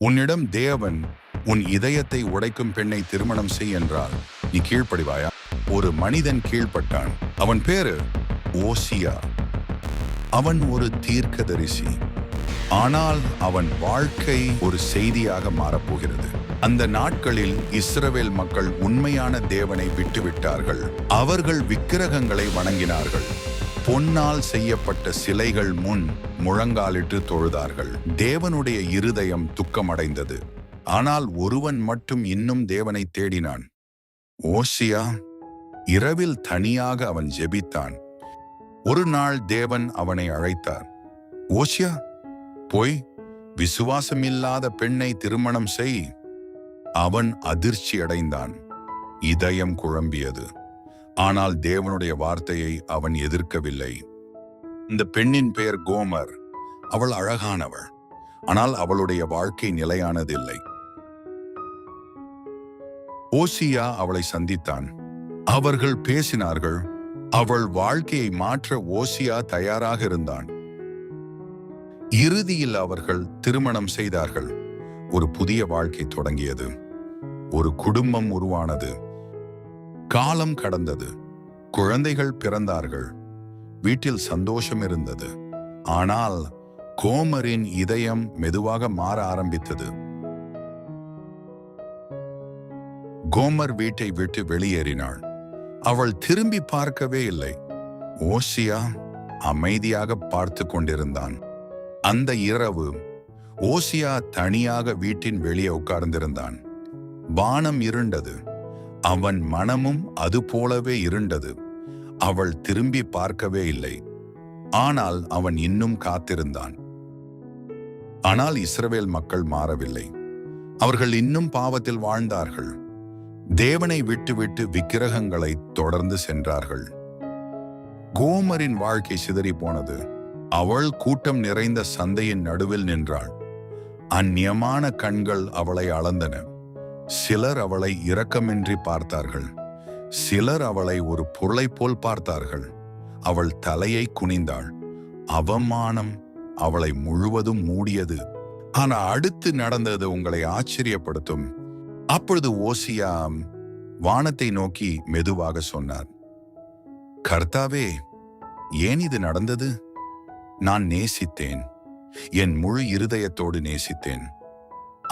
உன்னிடம் தேவன் உன் இதயத்தை உடைக்கும் பெண்ணை திருமணம் செய் என்றால் நீ கீழ்ப்படிவாயா? ஒரு மனிதன் கீழ்ப்பட்டான். அவன் பேரு ஓசியா. அவன் ஒரு தீர்க்கதரிசி. ஆனால் அவன் வாழ்க்கை ஒரு செய்தியாக மாறப்போகிறது. அந்த நாட்களில் இஸ்ரவேல் மக்கள் உண்மையான தேவனை விட்டுவிட்டார்கள். அவர்கள் விக்கிரகங்களை வணங்கினார்கள். பொன்னால் செய்யப்பட்ட சிலைகள் முன் முழங்காலிட்டு தொழுதார்கள். தேவனுடைய இருதயம் துக்கமடைந்தது. ஆனால் ஒருவன் மட்டும் இன்னும் தேவனை தேடினான். ஓசியா. இரவில் தனியாக அவன் ஜெபித்தான். ஒரு நாள் தேவன் அவனை அழைத்தார். ஓசியா, போய் விசுவாசமில்லாத பெண்ணை திருமணம் செய். அவன் அதிர்ச்சி அடைந்தான். இதயம் குழம்பியது. ஆனால் தேவனுடைய வார்த்தையை அவன் எதிர்க்கவில்லை. இந்த பெண்ணின் பெயர் கோமர். அவள் அழகானவள். ஆனால் அவளுடைய வாழ்க்கை நிலையானதில்லை. ஓசியா அவளை சந்தித்தான். அவர்கள் பேசினார்கள். அவள் வாழ்க்கையை மாற்ற ஓசியா தயாராக இருந்தான். இறுதியில் அவர்கள் திருமணம் செய்தார்கள். ஒரு புதிய வாழ்க்கை தொடங்கியது. ஒரு குடும்பம் உருவானது. காலம் கடந்தது. குழந்தைகள் பிறந்தார்கள். வீட்டில் சந்தோஷம் இருந்தது. ஆனால் கோமரின் இதயம் மெதுவாக மாற ஆரம்பித்தது. கோமர் வீட்டை விட்டு வெளியேறினாள். அவள் திரும்பி பார்க்கவே இல்லை. ஓசியா அமைதியாக பார்த்து கொண்டிருந்தான். அந்த இரவு ஓசியா தனியாக வீட்டின் வெளியே உட்கார்ந்திருந்தான். வானம் இருண்டது. அவன் மனமும் அது போலவே இருண்டது. அவள் திரும்பி பார்க்கவே இல்லை. ஆனால் அவன் இன்னும் காத்திருந்தான். ஆனால் இஸ்ரவேல் மக்கள் மாறவில்லை. அவர்கள் இன்னும் பாவத்தில் வாழ்ந்தார்கள். தேவனை விட்டுவிட்டு விக்கிரகங்களை தொடர்ந்து சென்றார்கள். கோமரின் வாழ்க்கை சிதறி போனது. அவள் கூட்டம் நிறைந்த சந்தையின் நடுவில் நின்றாள். அந்நியமான கண்கள் அவளை அளந்தன. சிலர் அவளை இரக்கமின்றி பார்த்தார்கள். சிலர் அவளை ஒரு பொருளை போல் பார்த்தார்கள். அவள் தலையை குனிந்தாள். அவமானம் அவளை முழுவதும் மூடியது. ஆனா அடுத்து நடந்தது உங்களை ஆச்சரியப்படுத்தும். அப்பொழுது ஓசியா வானத்தை நோக்கி மெதுவாக சொன்னார், கர்த்தாவே, ஏன் இது நடந்தது? நான் நேசித்தேன். என் முழு இருதயத்தோடு நேசித்தேன்.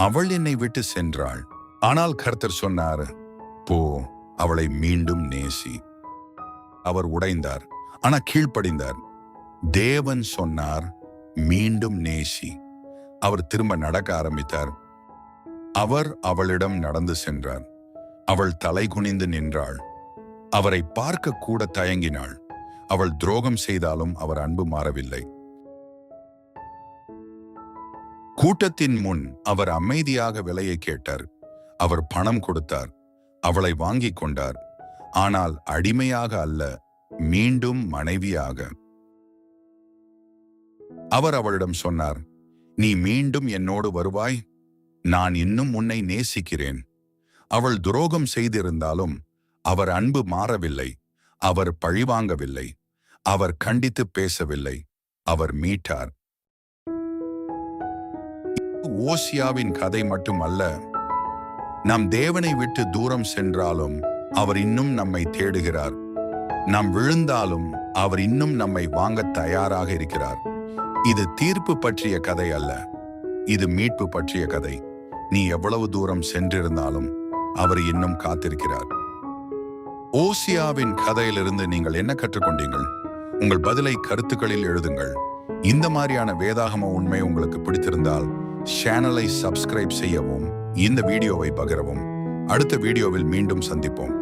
அவள் என்னை விட்டு சென்றாள். ஆனால் கர்த்தர் சொன்னார், போ, அவளை மீண்டும் நேசி. அவர் உடைந்தார். ஆனா கீழ்ப்படிந்தார். தேவன் சொன்னார், மீண்டும் நேசி. அவர் திரும்ப நடக்க ஆரம்பித்தார். அவர் அவளிடம் நடந்து சென்றார். அவள் தலை குனிந்து நின்றாள். அவரை பார்க்க கூட தயங்கினாள். அவள் துரோகம் செய்தாலும் அவர் அன்பு மாறவில்லை. கூட்டத்தின் முன் அவர் அமைதியாக விலையை கேட்டார். அவர் பணம் கொடுத்தார். அவளை வாங்கிக் கொண்டார். ஆனால் அடிமையாக அல்ல, மீண்டும் மனைவியாக. அவர் அவளிடம் சொன்னார், நீ மீண்டும் என்னோடு வருவாய். நான் இன்னும் உன்னை நேசிக்கிறேன். அவள் துரோகம் செய்திருந்தாலும் அவர் அன்பு மாறவில்லை. அவர் பழிவாங்கவில்லை. அவர் கண்டித்து பேசவில்லை. அவர் மீட்டார். ஓசியாவின் கதை மட்டுமல்ல. நாம் தேவனை விட்டு தூரம் சென்றாலும் அவர் இன்னும் நம்மை தேடுகிறார். நாம் விழுந்தாலும் அவர் இன்னும் நம்மை வாங்க தயாராக இருக்கிறார். இது தீர்ப்பு பற்றிய கதை அல்ல. இது மீட்பு பற்றிய கதை. நீ எவ்வளவு தூரம் சென்றிருந்தாலும் அவர் இன்னும் காத்திருக்கிறார். ஓசியாவின் கதையிலிருந்து நீங்கள் என்ன கற்றுக்கொண்டீர்கள்? உங்கள் பதிலை கருத்துக்களில் எழுதுங்கள். இந்த மாதிரியான வேதாகம உண்மை உங்களுக்கு பிடித்திருந்தால் சேனலை சப்ஸ்கிரைப் செய்யவும், இந்த வீடியோவை பகிரவும். அடுத்த வீடியோவில் மீண்டும் சந்திப்போம்.